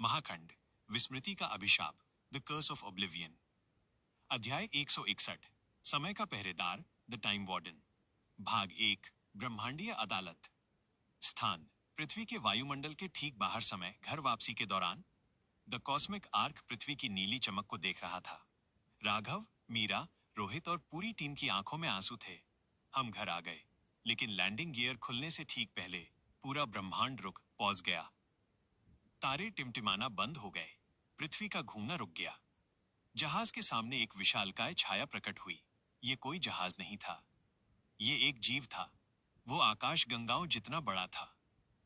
महाखंड, विस्मृति का अभिशाप, द कर्स ऑफ ओब्लिवियन। अध्याय 161, समय का पहरेदार, द टाइम वार्डन। भाग 1, ब्रह्मांडीय अदालत। स्थान, पृथ्वी के वायुमंडल के ठीक बाहर। समय, घर वापसी के दौरान। द कॉस्मिक आर्क पृथ्वी की नीली चमक को देख रहा था। राघव, मीरा, रोहित और पूरी टीम की आंखों में आंसू थे। हम घर आ गए, लेकिन लैंडिंग गियर खुलने से ठीक पहले पूरा ब्रह्मांड रुक पॉज गया। तारे टिमटिमाना बंद हो गए, पृथ्वी का घूमना रुक गया। जहाज के सामने एक विशालकाय छाया प्रकट हुई। ये कोई जहाज नहीं था, ये एक जीव था। वो आकाश गंगाओं जितना बड़ा था।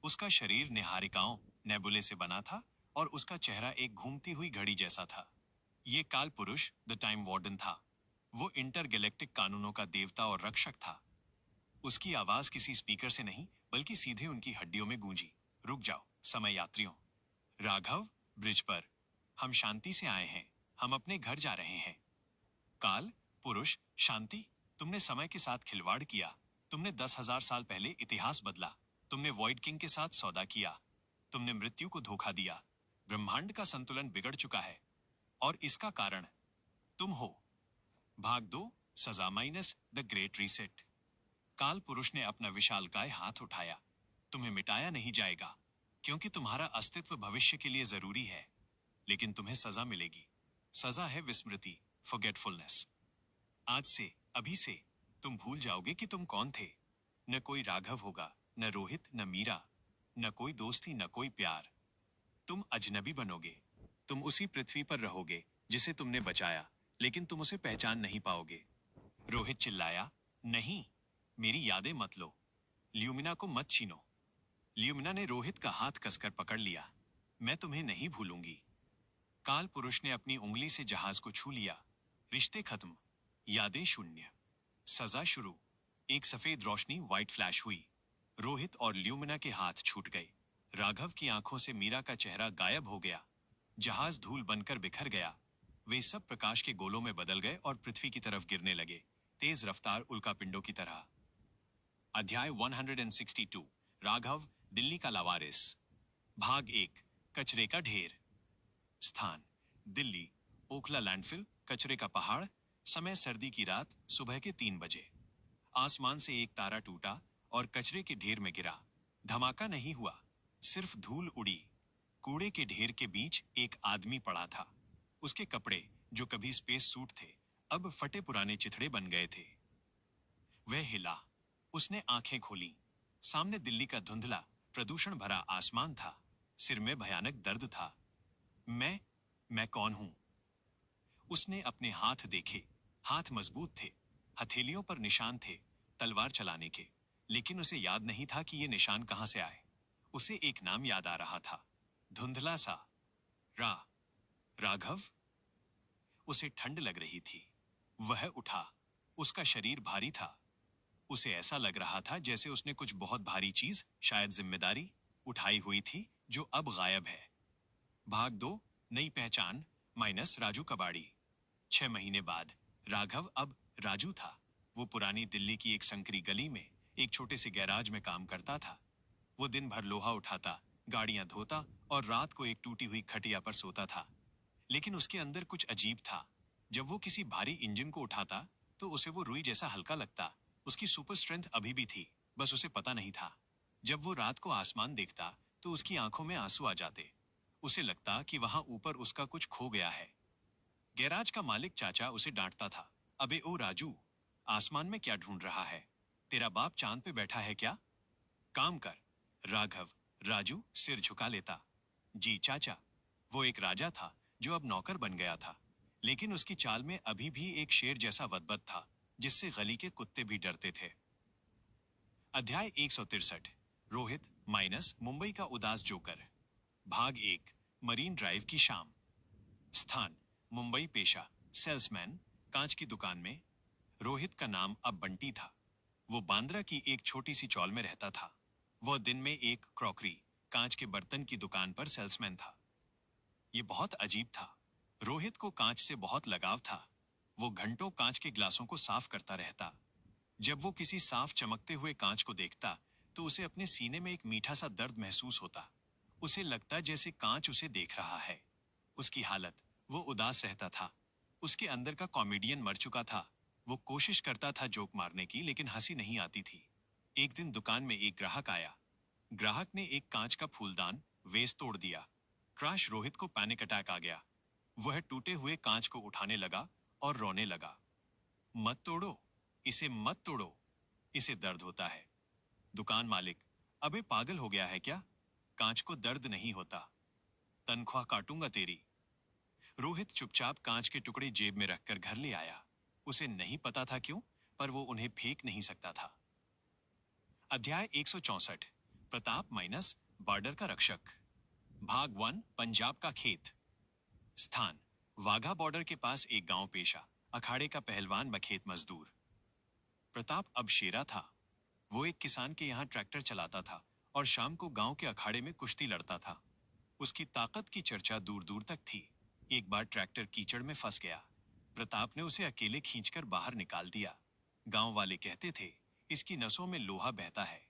उसका शरीर निहारिकाओं नेबुले से बना था और उसका चेहरा एक घूमती हुई घड़ी जैसा था। ये काल पुरुष, द टाइम वार्डन था। वो इंटरगैलेक्टिक कानूनों का देवता और रक्षक था। उसकी आवाज किसी स्पीकर से नहीं, बल्कि सीधे उनकी हड्डियों में गूंजी। रुक जाओ, समय यात्रियों। राघव, ब्रिज पर। हम शांति से आए हैं, हम अपने घर जा रहे हैं। काल, पुरुष, शांति। तुमने समय के साथ खिलवाड़ किया। तुमने 10,000 साल पहले इतिहास बदला। तुमने वॉइड किंग के साथ सौदा किया। तुमने मृत्यु को धोखा दिया। ब्रह्मांड का संतुलन बिगड़ चुका है, और इसका कारण तुम हो। भाग 2, सजा माइनस द ग्रेट रीसेट। काल पुरुष ने अपना विशालकाय हाथ उठाया। तुम्हें मिटाया नहीं जाएगा, क्योंकि तुम्हारा अस्तित्व भविष्य के लिए जरूरी है। लेकिन तुम्हें सजा मिलेगी। सजा है विस्मृति, फॉरगेटफुलनेस। आज से, अभी से, तुम भूल जाओगे कि तुम कौन थे। न कोई राघव होगा, न रोहित, न मीरा, न कोई दोस्ती, न कोई प्यार। तुम अजनबी बनोगे। तुम उसी पृथ्वी पर रहोगे जिसे तुमने बचाया, लेकिन तुम उसे पहचान नहीं पाओगे। रोहित चिल्लाया, नहीं, मेरी यादें मत लो। ल्यूमिना को मत छीनो। ल्यूमिना ने रोहित का हाथ कसकर पकड़ लिया। मैं तुम्हें नहीं भूलूंगी। काल पुरुष ने अपनी उंगली से जहाज को छू लिया। रिश्ते खत्म, यादें शून्य, सजा शुरू। एक सफेद रोशनी, व्हाइट फ्लैश हुई। रोहित और ल्यूमिना के हाथ छूट गए। राघव की आंखों से मीरा का चेहरा गायब हो गया। जहाज धूल बनकर बिखर गया। वे सब प्रकाश के गोलों में बदल गए और पृथ्वी की तरफ गिरने लगे, तेज रफ्तार उल्कापिंडों की तरह। अध्याय 162, राघव, दिल्ली का लावारिस। भाग 1, कचरे का ढेर। स्थान, दिल्ली, ओखला लैंडफिल, कचरे का पहाड़। समय, सर्दी की रात, सुबह के 3 बजे। आसमान से एक तारा टूटा और कचरे के ढेर में गिरा। धमाका नहीं हुआ, सिर्फ धूल उड़ी। कूड़े के ढेर के बीच एक आदमी पड़ा था। उसके कपड़े, जो कभी स्पेस सूट थे, अब फटे पुराने चिथड़े बन गए थे। वह हिला, उसने आंखें खोली। सामने दिल्ली का धुंधला, प्रदूषण भरा आसमान था। सिर में भयानक दर्द था। मैं कौन हूं? उसने अपने हाथ देखे। हाथ मजबूत थे, हथेलियों पर निशान थे, तलवार चलाने के। लेकिन उसे याद नहीं था कि ये निशान कहां से आए। उसे एक नाम याद आ रहा था, धुंधला सा, राघव। उसे ठंड लग रही थी। वह उठा। उसका शरीर भारी था। उसे ऐसा लग रहा था जैसे उसने कुछ बहुत भारी चीज, शायद जिम्मेदारी, उठाई हुई थी, जो अब गायब है। भाग 2, नई पहचान माइनस राजू कबाड़ी। 6 महीने बाद राघव अब राजू था। वो पुरानी दिल्ली की एक संकरी गली में एक छोटे से गैराज में काम करता था। वो दिन भर लोहा उठाता, गाड़ियां धोता और रात को एक टूटी हुई खटिया पर सोता था। लेकिन उसके अंदर कुछ अजीब था। जब वो किसी भारी इंजन को उठाता, तो उसे वो रुई जैसा हल्का लगता। उसकी सुपर स्ट्रेंथ अभी भी थी, बस उसे पता नहीं था। जब वो रात को आसमान देखता, तो उसकी आंखों में आंसू आ जाते। उसे लगता कि वहां ऊपर उसका कुछ खो गया है। गैराज का मालिक चाचा उसे डांटता था, अबे ओ राजू, आसमान में क्या ढूंढ रहा है? तेरा बाप चांद पे बैठा है क्या? काम कर। राघव, राजू सिर झुका लेता। जी चाचा। वो एक राजा था, जो अब नौकर बन गया था। लेकिन उसकी चाल में अभी भी एक शेर जैसा वदबद था, जिससे गली के कुत्ते भी डरते थे। अध्याय 163, रोहित माइनस मुंबई का उदास जोकर। भाग 1, मरीन ड्राइव की शाम। स्थान, मुंबई। पेशा, सेल्समैन, कांच की दुकान में। रोहित का नाम अब बंटी था। वो बांद्रा की एक छोटी सी चौल में रहता था। वह दिन में एक क्रॉकरी, कांच के बर्तन की दुकान पर सेल्समैन था। ये बहुत अजीब था। रोहित को कांच से बहुत लगाव था। वो घंटों कांच के गिलासों को साफ करता रहता। जब वो किसी साफ चमकते हुए कांच को देखता, तो उसे अपने सीने में एक मीठा सा दर्द महसूस होता। उसे लगता जैसे कांच उसे देख रहा है। उसकी हालत, वो उदास रहता था। उसके अंदर का कॉमेडियन मर चुका था। वो कोशिश करता था जोक मारने की, लेकिन हंसी नहीं आती थी। एक दिन दुकान में एक ग्राहक आया। ग्राहक ने एक कांच का फूलदान वेस तोड़ दिया। क्रैश रोहित को पैनिक अटैक आ गया। वह टूटे हुए कांच को उठाने लगा और रोने लगा। मत तोड़ो, इसे मत तोड़ो, इसे दर्द होता है। दुकान मालिक, अबे पागल हो गया है क्या? कांच को दर्द नहीं होता। तनख्वाह काटूंगा तेरी। रोहित चुपचाप कांच के टुकड़े जेब में रखकर घर ले आया। उसे नहीं पता था क्यों, पर वो उन्हें फेंक नहीं सकता था। अध्याय 164, प्रताप माइनस बॉर्डर का रक्षक। भाग 1, पंजाब का खेत। स्थान, वाघा बॉर्डर के पास एक गांव। पेशा, अखाड़े का पहलवान बखेत मजदूर। प्रताप अब शेरा था। वो एक किसान के यहाँ ट्रैक्टर चलाता था और शाम को गांव के अखाड़े में कुश्ती लड़ता था। उसकी ताकत की चर्चा दूर दूर तक थी। एक बार ट्रैक्टर कीचड़ में फंस गया। प्रताप ने उसे अकेले खींचकर बाहर निकाल दिया। गांव वाले कहते थे, इसकी नसों में लोहा बहता है।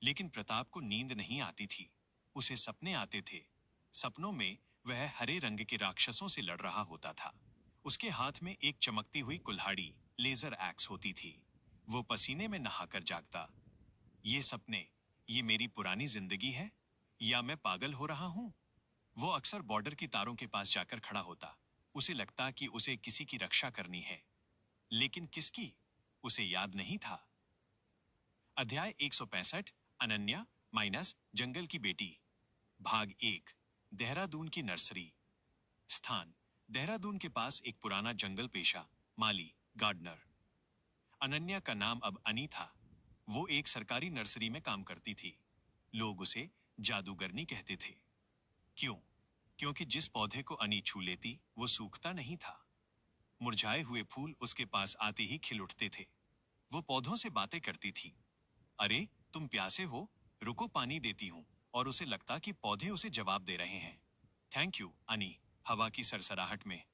लेकिन प्रताप को नींद नहीं आती थी। उसे सपने आते थे। सपनों में वह हरे रंग के राक्षसों से लड़ रहा होता था। उसके हाथ में एक चमकती हुई कुल्हाड़ी, लेजर एक्स होती थी। वो पसीने में नहाकर जागता। ये सपने, ये मेरी पुरानी जिंदगी है या मैं पागल हो रहा हूं? वो अक्सर बॉर्डर की तारों के पास जाकर खड़ा होता। उसे लगता कि उसे किसी की रक्षा करनी है, लेकिन किसकी, उसे याद नहीं था। अध्याय 165, अनन्या माइनस जंगल की बेटी। भाग 1, देहरादून की नर्सरी। स्थान, देहरादून के पास एक पुराना जंगल। पेशा, माली, गार्डनर। अनन्या का नाम अब अनी था। वो एक सरकारी नर्सरी में काम करती थी। लोग उसे जादूगरनी कहते थे। क्यों? क्योंकि जिस पौधे को अनी छू लेती, वो सूखता नहीं था। मुरझाए हुए फूल उसके पास आते ही खिल उठते थे। वो पौधों से बातें करती थी। अरे, तुम प्यासे हो? रुको, पानी देती हूँ। और उसे लगता कि पौधे उसे जवाब दे रहे हैं। थैंक यू, अनी, हवा की सरसराहट में।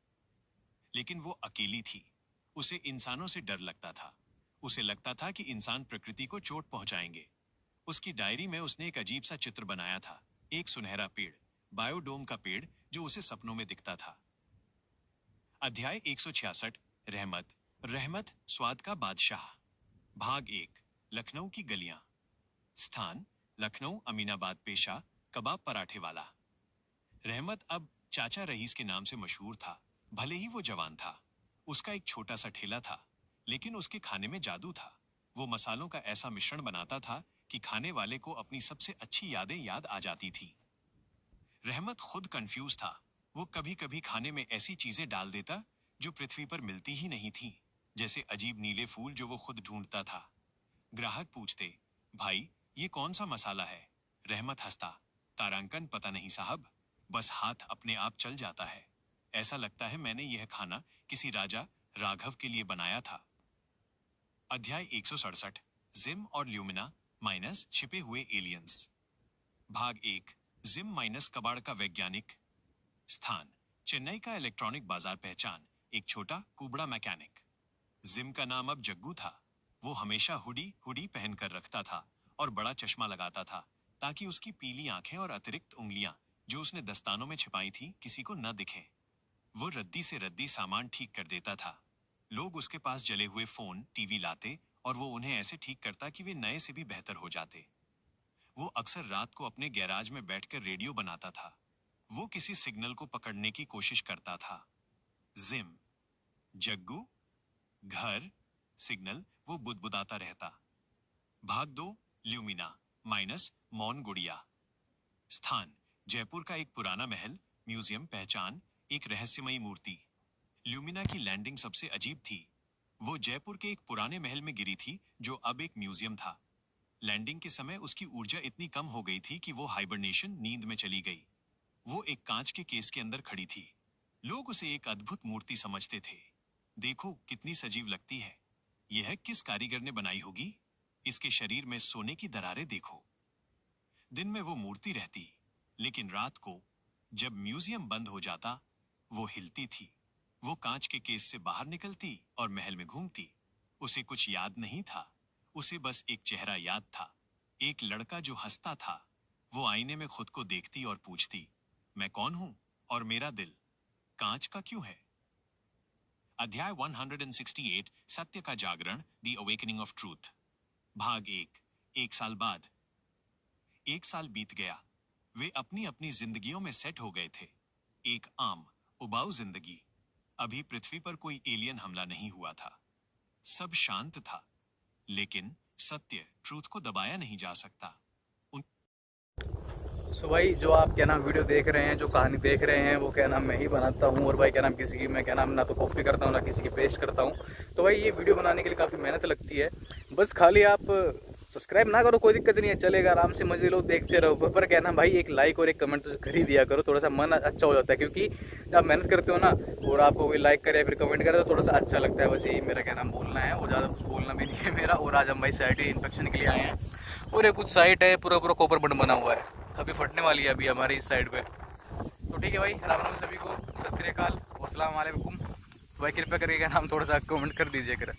लेकिन वो अकेली थी। उसे इंसानों से डर लगता था। उसे लगता था कि इंसान प्रकृति को चोट पहुंचाएंगे। उसकी डायरी में उसने एक अजीब सा चित्र बनाया था। एक सुनहरा पेड़, बायोडोम का पेड़, जो उसे सपनों में दिखता था। अध्याय 166, रहमत। रहमत, स्वाद का बादशाह। भाग 1, लखनऊ की गलियां। स्थान, लखनऊ अमीनाबाद। पेशा, कबाब पराठे वाला। रहमत अब चाचा रईस के नाम से मशहूर था। भले ही वो जवान था। उसका एक छोटा सा ठेला था, लेकिन उसके खाने में जादू था। वो मसालों का ऐसा मिश्रण बनाता था कि खाने वाले को अपनी सबसे अच्छी यादें याद आ जाती थी। रहमत खुद कंफ्यूज था। वो कभी कभी खाने में ऐसी चीजें डाल देता जो पृथ्वी पर मिलती ही नहीं थी, जैसे अजीब नीले फूल जो वो खुद ढूंढता था। ग्राहक पूछते, भाई, ये कौन सा मसाला है? रहमत हंसता, तारांकन पता नहीं साहब, बस हाथ अपने आप चल जाता है। ऐसा लगता है मैंने यह खाना किसी राजा राघव के लिए बनाया था। अध्याय 167, जिम और ल्यूमिना माइनस छिपे हुए एलियंस। भाग 1, जिम माइनस कबाड़ का वैज्ञानिक। स्थान, चेन्नई का इलेक्ट्रॉनिक बाजार। पहचान, एक छोटा कुबड़ा मैकेनिक। जिम का नाम अब जग्गू था। वो हमेशा हुडी हुडी पहनकर रखता था और बड़ा चश्मा लगाता था, ताकि उसकी पीली आंखें और अतिरिक्त उंगलियां, जो उसने दस्तानों में छिपाई थी, किसी को न दिखें। वो रद्दी से रद्दी सामान ठीक कर देता था। लोग उसके पास जले हुए फोन, टीवी लाते और वो उन्हें ऐसे ठीक करता कि वे नए से भी बेहतर हो जाते। वो अक्सर रात को अपने गैराज में बैठकर रेडियो बनाता था। वो किसी सिग्नल को पकड़ने की कोशिश करता था। जिम, जग्गू, घर, सिग्नल, वो बुदबुदाता रहता। भाग 2, ल्यूमिना माइनस मौन गुड़िया। स्थान, जयपुर का एक पुराना महल, म्यूजियम। पहचान, एक रहस्यमयी मूर्ति। ल्यूमिना की लैंडिंग सबसे अजीब थी। वो जयपुर के एक पुराने महल में गिरी थी, जो अब एक म्यूजियम था। लैंडिंग के समय उसकी ऊर्जा इतनी कम हो गई थी कि वो हाइबरनेशन, नींद में चली गई। वो एक कांच के केस के अंदर खड़ी थी। लोग उसे एक अद्भुत मूर्ति समझते थे। देखो कितनी सजीव लगती है। यह किस कारीगर ने बनाई होगी? इसके शरीर में सोने की दरारें देखो। दिन में वो मूर्ति रहती, लेकिन रात को जब म्यूजियम बंद हो जाता, वो हिलती थी। वो कांच के केस से बाहर निकलती और महल में घूमती। उसे कुछ याद नहीं था। उसे बस एक चेहरा याद था, एक लड़का जो हंसता था। वो आईने में खुद को देखती और पूछती, मैं कौन हूं और मेरा दिल कांच का क्यों है? अध्याय 168 सत्य का जागरण, द अवेकनिंग ऑफ ट्रूथ, भाग 1 साल बाद। 1 साल बीत गया। वे अपनी अपनी जिंदगियों में सेट हो गए थे। एक आम उबाऊ जिंदगी। अभी पृथ्वी पर कोई एलियन हमला नहीं हुआ था। सब शांत था। लेकिन सत्य, ट्रूथ को दबाया नहीं जा सकता। सो भाई जो आप क्या नाम वीडियो देख रहे हैं, जो कहानी देख रहे हैं, वो क्या नाम मैं ही बनाता हूँ। और भाई क्या नाम किसी की मैं क्या नाम ना तो कॉपी करता हूँ ना किसी की पेस्ट करता हूँ। तो भाई ये वीडियो बनाने के लिए काफ़ी मेहनत लगती है। बस खाली आप सब्सक्राइब ना करो कोई दिक्कत नहीं है, चलेगा, आराम से मजे लो, देखते रहो। पर क्या नाम भाई एक लाइक और एक कमेंट तो कर ही दिया करो, थोड़ा सा मन अच्छा हो जाता है। क्योंकि जब आप मेहनत करते हो ना और आपको कोई लाइक करे फिर कमेंट करे तो थोड़ा सा अच्छा लगता है। बस यही मेरा क्या नाम बोलना है, और ज़्यादा कुछ बोलना भी नहीं है मेरा। और आज हम भाई साइट इंस्पेक्शन के लिए आए हैं और ये कुछ साइट है पूरा पूरा कॉपर बंड बना हुआ है, अभी फटने वाली है अभी हमारी इस साइड पे। तो ठीक है भाई, राम राम सभी को, सत श्री अकाल, अस्सलाम वालेकुम। भाई कृपया करके क्या नाम थोड़ा सा कमेंट कर दीजिए कर।